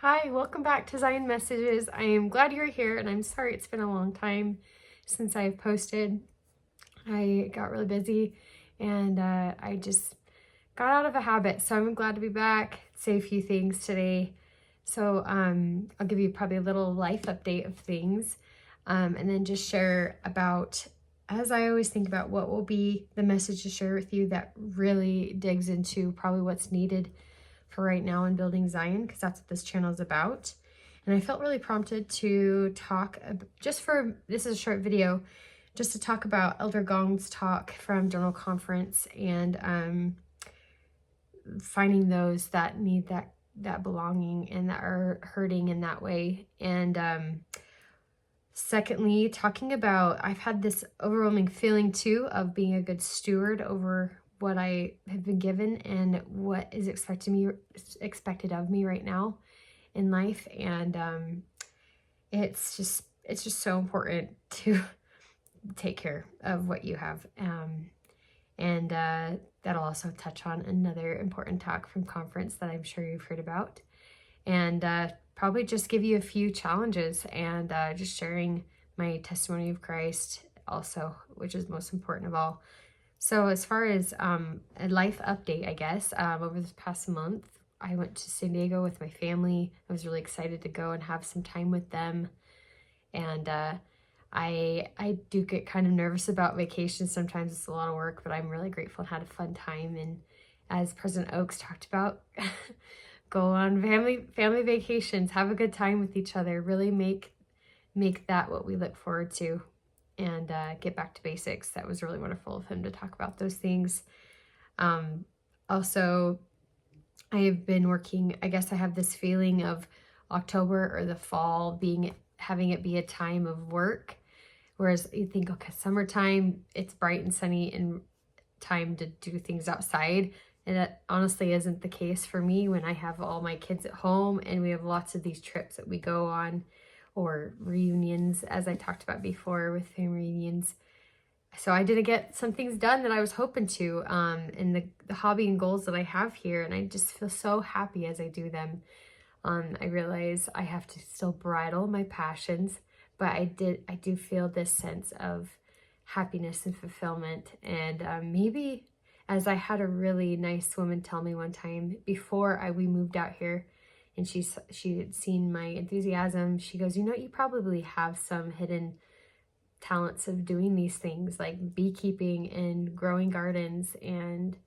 Hi, welcome back to Zion Messages. I am glad you're here, and I'm sorry it's been a long time since I've posted. I got really busy, and I just got out of a habit, so I'm glad to be back, say a few things today. So I'll give you probably a little life update of things, and then just share about, as I always think about what will be the message to share with you that really digs into probably what's needed for right now in building Zion, because that's what this channel is about. And I felt really prompted to talk, this is a short video, just to talk about Elder Gong's talk from General Conference and finding those that need that belonging and that are hurting in that way. And secondly, talking about, I've had this overwhelming feeling too of being a good steward over what I have been given and what is expected of me right now in life. And it's just so important to take care of what you have. And that'll also touch on another important talk from conference that I'm sure you've heard about. And probably just give you a few challenges and just sharing my testimony of Christ also, which is most important of all. So as far as a life update, I guess, over this past month, I went to San Diego with my family. I was really excited to go and have some time with them. And I do get kind of nervous about vacations. Sometimes it's a lot of work, but I'm really grateful and had a fun time. And as President Oaks talked about, go on family vacations, have a good time with each other, really make that what we look forward to, and get back to basics. That was really wonderful of him to talk about those things. Also, I have been working, I guess I have this feeling of October or the fall having it be a time of work, whereas you think, okay, summertime, it's bright and sunny and time to do things outside. And that honestly isn't the case for me when I have all my kids at home and we have lots of these trips that we go on, or reunions, as I talked about before with family reunions. So I didn't get some things done that I was hoping to in the hobby and goals that I have here. And I just feel so happy as I do them. I realize I have to still bridle my passions, but I do feel this sense of happiness and fulfillment. And maybe, as I had a really nice woman tell me one time before we moved out here, and she had seen my enthusiasm. She goes, you probably have some hidden talents of doing these things like beekeeping and growing gardens and,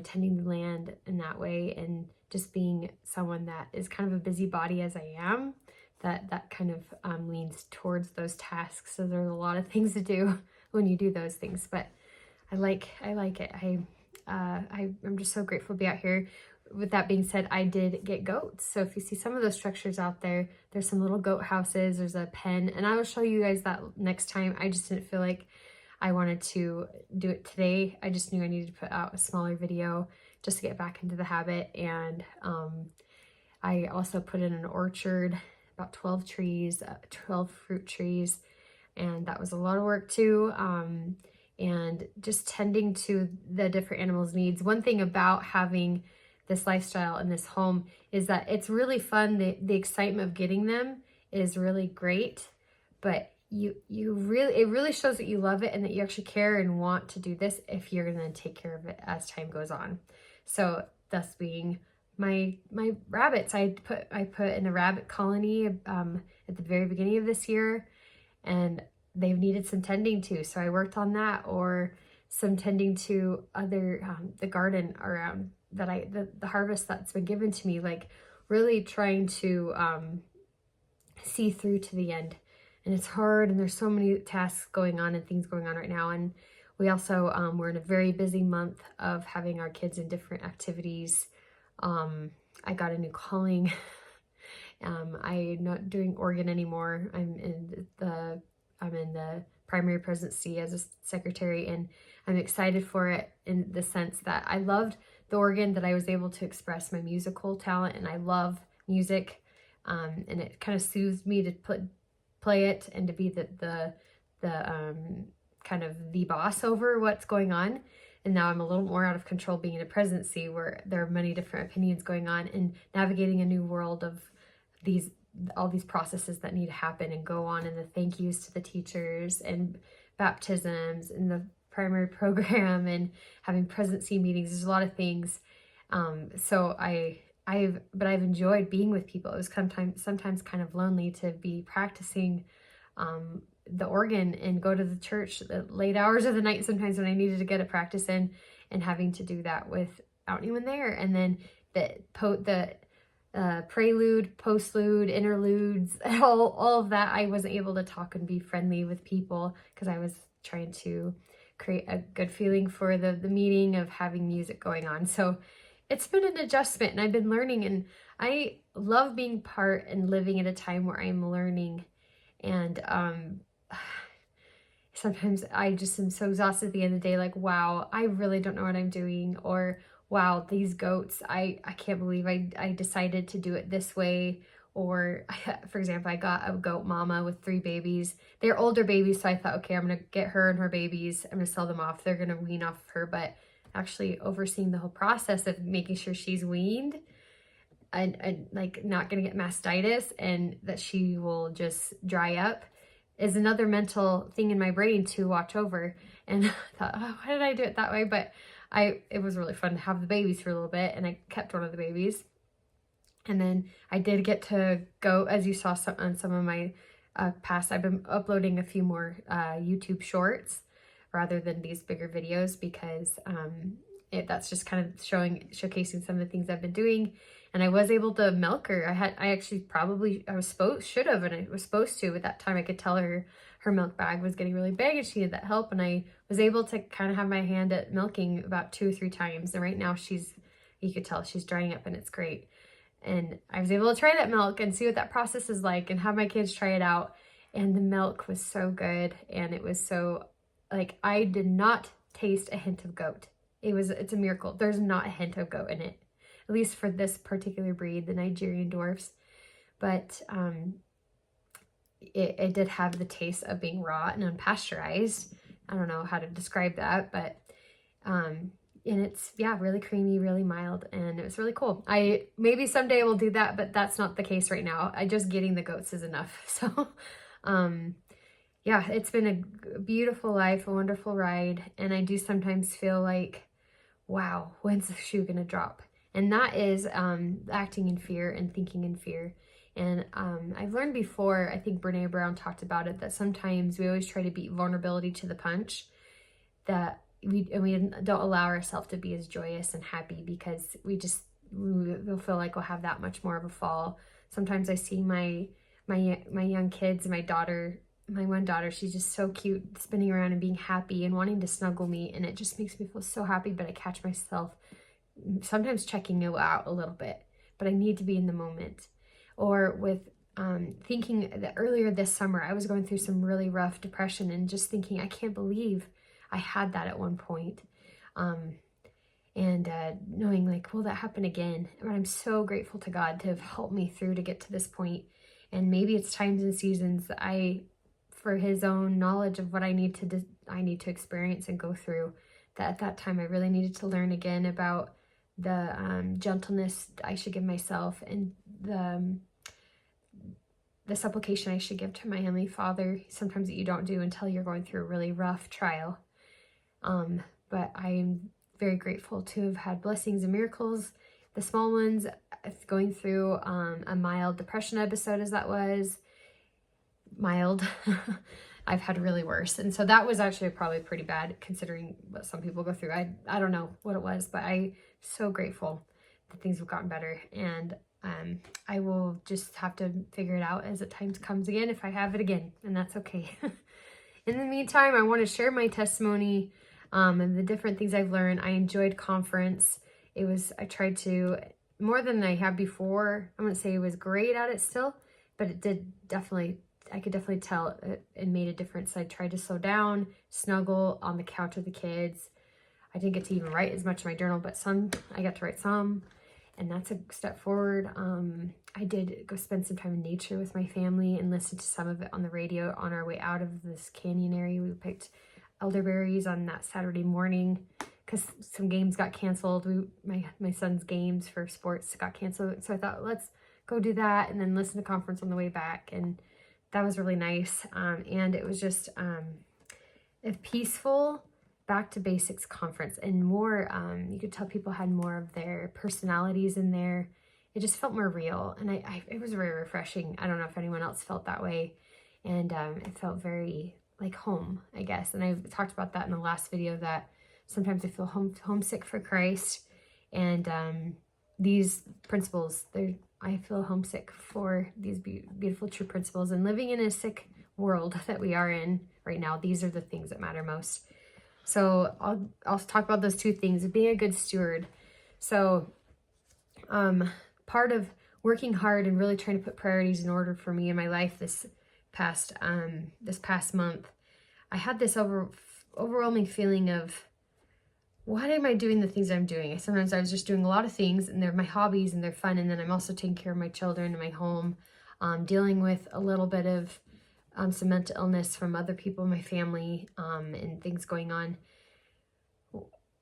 tending the land in that way, and just being someone that is kind of a busybody as I am, that kind of leans towards those tasks. So there's a lot of things to do when you do those things, but I like it. I'm just so grateful to be out here. With that being said, I did get goats. So if you see some of those structures out there, there's some little goat houses, there's a pen, and I will show you guys that next time. I just didn't feel like I wanted to do it today. I just knew I needed to put out a smaller video just to get back into the habit. And I also put in an orchard, about 12 trees, 12 fruit trees, and that was a lot of work too. And just tending to the different animals' needs. One thing about having this lifestyle in this home is that it's really fun. The excitement of getting them is really great, but it really shows that you love it and that you actually care and want to do this if you're going to take care of it as time goes on. So thus being my rabbits, I put in a rabbit colony at the very beginning of this year, and they've needed some tending to, so I worked on that, or some tending to other the garden around that the harvest that's been given to me, like really trying to see through to the end. And it's hard, and there's so many tasks going on and things going on right now. And we also we're in a very busy month of having our kids in different activities. I got a new calling. I'm not doing organ anymore. I'm in the primary presidency as a secretary, and I'm excited for it in the sense that I loved the organ, that I was able to express my musical talent, and I love music, and it kind of soothed me to play it and to be the kind of the boss over what's going on. And now I'm a little more out of control being in a presidency where there are many different opinions going on and navigating a new world of all these processes that need to happen and go on, and the thank yous to the teachers and baptisms and the primary program and having presidency meetings. There's a lot of things. So I've enjoyed being with people. It was sometimes kind of lonely to be practicing the organ and go to the church the late hours of the night sometimes when I needed to get a practice in, and having to do that without anyone there. And then the prelude, postlude, interludes, all of that, I wasn't able to talk and be friendly with people because I was trying to create a good feeling for the meeting of having music going on. So it's been an adjustment, and I've been learning, and I love being part and living at a time where I'm learning. And sometimes I just am so exhausted at the end of the day, like, wow, I really don't know what I'm doing, or wow, these goats, I can't believe I decided to do it this way. Or for example, I got a goat mama with 3 babies. They're older babies, so I thought, okay, I'm gonna get her and her babies, I'm gonna sell them off, they're gonna wean off her. But actually overseeing the whole process of making sure she's weaned and like not gonna get mastitis and that she will just dry up is another mental thing in my brain to watch over. And I thought, oh, why did I do it that way? But it was really fun to have the babies for a little bit, and I kept one of the babies. And then I did get to go, as you saw on some of my past, I've been uploading a few more YouTube shorts rather than these bigger videos, because that's just kind of showcasing some of the things I've been doing. And I was able to milk her. I was supposed to. At that time, I could tell her milk bag was getting really big and she needed that help. And I was able to kind of have my hand at milking about 2 or 3 times. And right now you could tell she's drying up, and it's great. And I was able to try that milk and see what that process is like and have my kids try it out. And the milk was so good. And it was so, like, I did not taste a hint of goat. It's a miracle. There's not a hint of goat in it, at least for this particular breed, the Nigerian dwarfs. But it did have the taste of being raw and unpasteurized. I don't know how to describe that, but and it's, yeah, really creamy, really mild, and it was really cool. Maybe someday I will do that, but that's not the case right now. Just getting the goats is enough. So yeah, it's been a beautiful life, a wonderful ride, and I do sometimes feel like, wow, when's the shoe gonna drop? And that is acting in fear and thinking in fear. And I've learned before, I think Brene Brown talked about it, that sometimes we always try to beat vulnerability to the punch, that we don't allow ourselves to be as joyous and happy, because we'll feel like we'll have that much more of a fall. Sometimes I see my young kids, my one daughter, she's just so cute, spinning around and being happy and wanting to snuggle me, and it just makes me feel so happy. But I catch myself sometimes checking it out a little bit, but I need to be in the moment. Or with thinking that earlier this summer, I was going through some really rough depression, and just thinking, I can't believe I had that at one point. And knowing, like, will that happen again? And I'm so grateful to God to have helped me through to get to this point. And maybe it's times and seasons that for his own knowledge of what I need to experience and go through, that at that time I really needed to learn again about the gentleness I should give myself, and the supplication I should give to my Heavenly Father, sometimes that you don't do until you're going through a really rough trial. But I am very grateful to have had blessings and miracles, the small ones, going through a mild depression episode, as that was mild. I've had really worse. And so that was actually probably pretty bad considering what some people go through. I don't know what it was, but I'm so grateful that things have gotten better. And I will just have to figure it out as the time comes again, if I have it again, and that's okay. In the meantime, I want to share my testimony and the different things I've learned. I enjoyed conference. I tried to, more than I have before. I wouldn't say it was great at it still, but it did definitely, I could definitely tell it made a difference. I tried to slow down, snuggle on the couch with the kids. I didn't get to even write as much in my journal, but I got to write some, and that's a step forward. I did go spend some time in nature with my family and listen to some of it on the radio on our way out of this canyon area. We picked elderberries on that Saturday morning because some games got canceled. My son's games for sports got canceled. So I thought, let's go do that and then listen to conference on the way back. And that was really nice. And it was just a peaceful back to basics conference, and more, you could tell people had more of their personalities in there. It just felt more real, and it was very refreshing. I don't know if anyone else felt that way. And it felt very like home, I guess. And I've talked about that in the last video, that sometimes I feel homesick for Christ. And these principles, I feel homesick for these beautiful, true principles. And living in a sick world that we are in right now, these are the things that matter most. So I'll talk about those two things, being a good steward. So part of working hard and really trying to put priorities in order for me in my life this past month, I had this overwhelming feeling of, why am I doing the things I'm doing? Sometimes I was just doing a lot of things, and they're my hobbies and they're fun, and then I'm also taking care of my children and my home, dealing with a little bit of some mental illness from other people in my family, and things going on.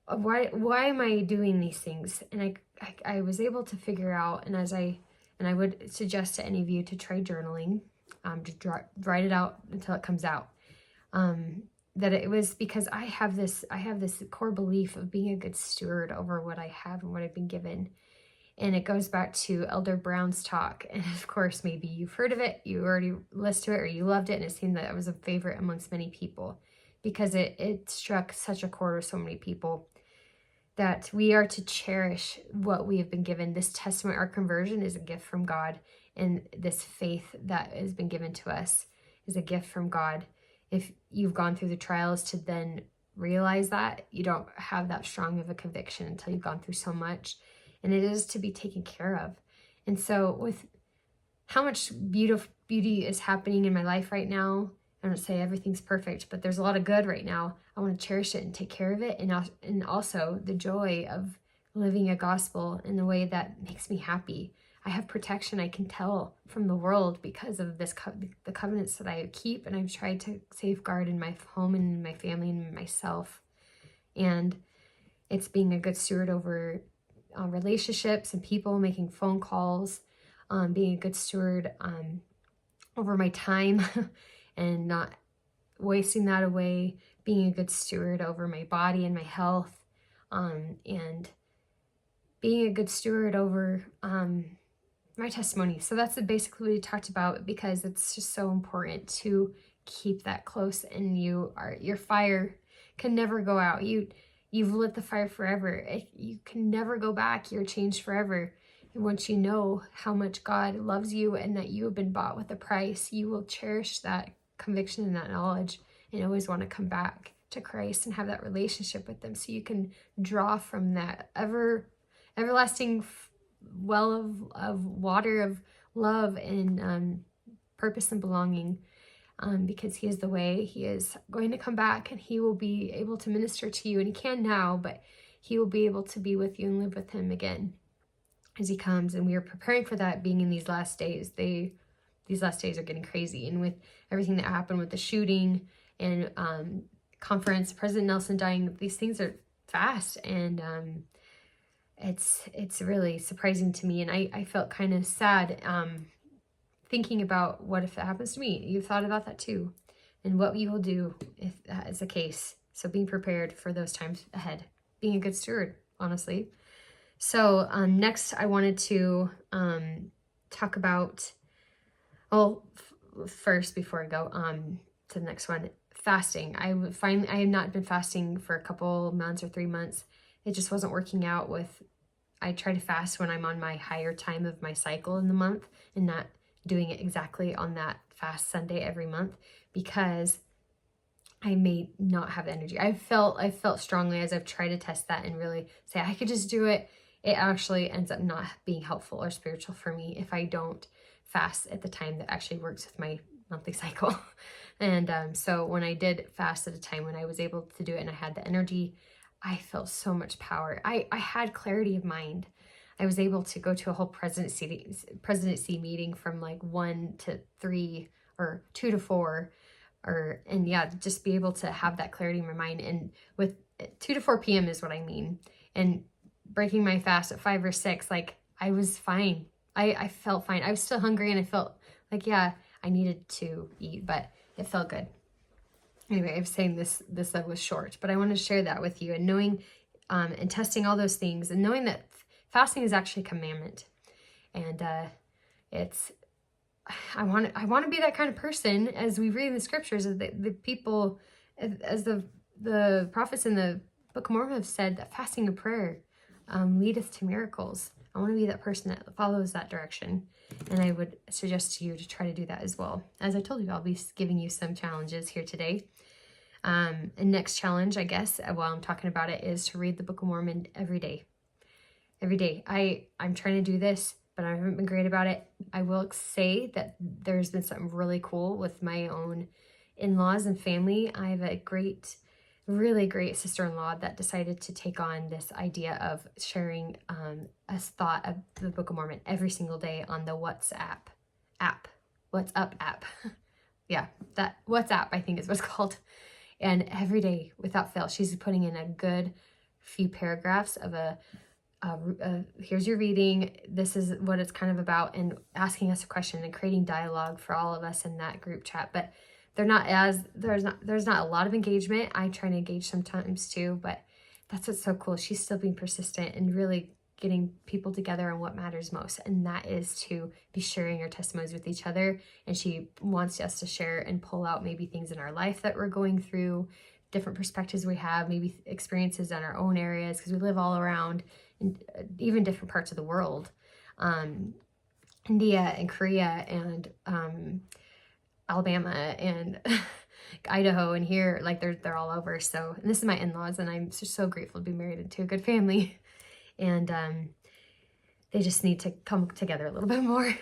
Why am I doing these things? And I was able to figure out, and I would suggest to any of you to try journaling, to write it out until it comes out. That it was because I have this core belief of being a good steward over what I have and what I've been given. And it goes back to Elder Brown's talk. And of course, maybe you've heard of it, you already listened to it, or you loved it, and it seemed that it was a favorite amongst many people, because it struck such a chord with so many people, that we are to cherish what we have been given. This testament, our conversion, is a gift from God. And this faith that has been given to us is a gift from God. If you've gone through the trials to then realize that, you don't have that strong of a conviction until you've gone through so much. And it is to be taken care of. And so with how much beauty is happening in my life right now, I don't say everything's perfect, but there's a lot of good right now. I want to cherish it and take care of it. And also the joy of living a gospel in a way that makes me happy. I have protection, I can tell, from the world because of the covenants that I keep, and I've tried to safeguard in my home and in my family and myself. And it's being a good steward over relationships and people, making phone calls, being a good steward over my time and not wasting that away, being a good steward over my body and my health, and being a good steward over my testimony. So that's basically what we talked about, because it's just so important to keep that close, and your fire can never go out. You've lit the fire forever. You can never go back. You're changed forever. And once you know how much God loves you and that you have been bought with a price, you will cherish that conviction and that knowledge, and always want to come back to Christ and have that relationship with them, so you can draw from that everlasting well of water of love and purpose and belonging, because he is the way. He is going to come back, and he will be able to minister to you, and he can now, but he will be able to be with you and live with him again as he comes. And we are preparing for that, being in these last days. These last days are getting crazy, and with everything that happened with the shooting and conference, President Nelson dying, these things are fast, and it's really surprising to me. And I felt kind of sad thinking about, what if that happens to me? You've thought about that too, and what you will do if that is the case. So being prepared for those times ahead, being a good steward, honestly. So next I wanted to talk about, first, before I go to the next one, fasting. I have not been fasting for a couple months or 3 months. It just wasn't working out I try to fast when I'm on my higher time of my cycle in the month, and not doing it exactly on that fast Sunday every month, because I may not have the energy. I felt strongly as I've tried to test that and really say I could just do it. It actually ends up not being helpful or spiritual for me if I don't fast at the time that actually works with my monthly cycle. And so when I did fast at a time when I was able to do it and I had the energy, I felt so much power. I had clarity of mind. I was able to go to a whole presidency meeting from like 1 to 3 or 2 to 4, and just be able to have that clarity in my mind. And with 2 to 4 p.m. is what I mean. And breaking my fast at 5 or 6, like, I was fine. I felt fine. I was still hungry and I felt like, yeah, I needed to eat, but it felt good. Anyway, I'm saying this was short, but I want to share that with you, and knowing and testing all those things, and knowing that fasting is actually a commandment. And it's I want to be that kind of person, as we read in the scriptures, of the people, as the prophets in the Book of Mormon have said, that fasting and prayer leadeth to miracles. I want to be that person that follows that direction. And I would suggest to you to try to do that as well. As I told you, I'll be giving you some challenges here today. And next challenge, I guess, while I'm talking about it, is to read the Book of Mormon every day. Every day. I'm trying to do this, but I haven't been great about it. I will say that there's been something really cool with my own in-laws and family. I have a really great sister-in-law that decided to take on this idea of sharing a thought of the Book of Mormon every single day on the WhatsApp app. Yeah, that WhatsApp, I think, is what it's called. And every day, without fail, she's putting in a good few paragraphs of here's your reading, this is what it's kind of about, and asking us a question and creating dialogue for all of us in that group chat. But there's not a lot of engagement. I try to engage sometimes too, but that's what's so cool. She's still being persistent and really getting people together on what matters most, and that is to be sharing our testimonies with each other. And she wants us to share and pull out maybe things in our life that we're going through, different perspectives we have, maybe experiences in our own areas, because we live all around in even different parts of the world, India and Korea and Alabama and Idaho and here, like they're all over. So, and this is my in-laws, and I'm just so grateful to be married into a good family. And they just need to come together a little bit more.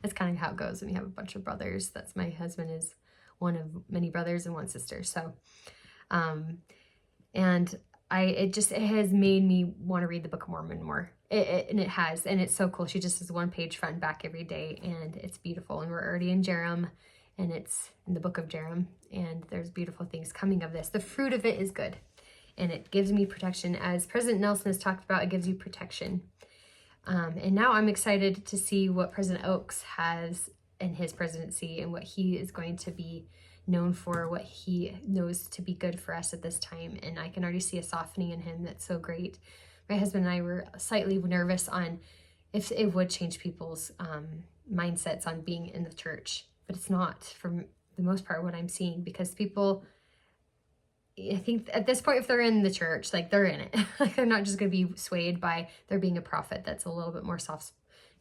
That's kind of how it goes when you have a bunch of brothers. That's my husband is one of many brothers and one sister. So, and it has made me want to read the Book of Mormon more. And it has, and it's so cool. She just does one page front and back every day, and it's beautiful. And we're already in Jerem, and it's in the book of Jerem, and there's beautiful things coming of this. The fruit of it is good, and it gives me protection. As President Nelson has talked about, it gives you protection. And now I'm excited to see what President Oaks has in his presidency and what he is going to be known for, what he knows to be good for us at this time. And I can already see a softening in him that's so great. My husband and I were slightly nervous on if it would change people's mindsets on being in the church, but it's not, for the most part, what I'm seeing, because people, I think at this point, if they're in the church, like they're in it. Like they're not just going to be swayed by there being a prophet that's a little bit more soft.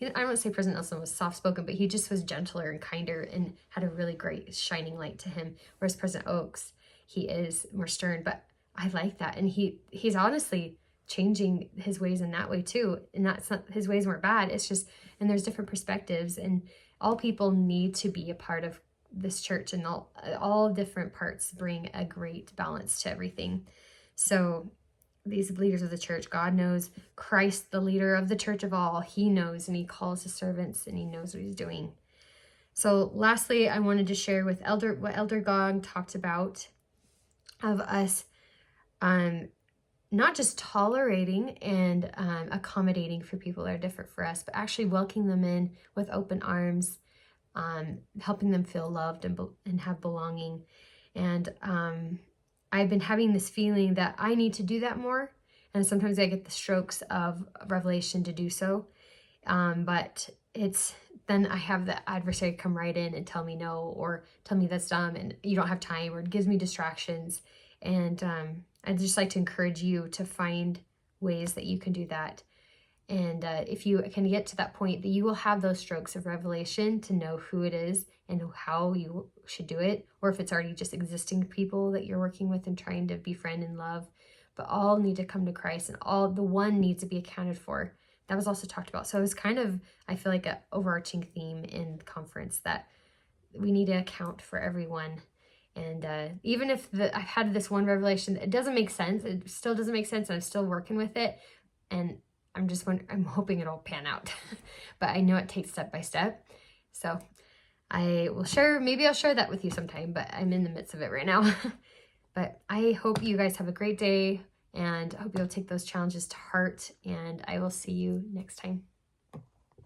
I don't want to say President Nelson was soft-spoken, but he just was gentler and kinder and had a really great shining light to him. Whereas President Oaks, he is more stern, but I like that. And he's honestly changing his ways in that way too. And that's not, his ways weren't bad. It's just, and there's different perspectives, and all people need to be a part of this church, and all different parts bring a great balance to everything. So these leaders of the church, God knows, Christ, the leader of the church of all, he knows, and he calls his servants, and he knows what he's doing. So lastly, I wanted to share with what Elder Gog talked about, of us not just tolerating and accommodating for people that are different for us, but actually welcoming them in with open arms, helping them feel loved and have belonging. And I've been having this feeling that I need to do that more. And sometimes I get the strokes of revelation to do so. But then I have the adversary come right in and tell me no, or tell me that's dumb and you don't have time, or it gives me distractions. And I'd just like to encourage you to find ways that you can do that. And if you can get to that point that you will have those strokes of revelation to know who it is and how you should do it, or if it's already just existing people that you're working with and trying to befriend and love, but all need to come to Christ, and all the one needs to be accounted for. That was also talked about. So it was kind of, I feel like, an overarching theme in the conference, that we need to account for everyone. And even if I've had this one revelation, it doesn't make sense. It still doesn't make sense. And I'm still working with it. And I'm hoping it'll pan out, but I know it takes step by step. So maybe I'll share that with you sometime, but I'm in the midst of it right now. But I hope you guys have a great day, and I hope you'll take those challenges to heart, and I will see you next time.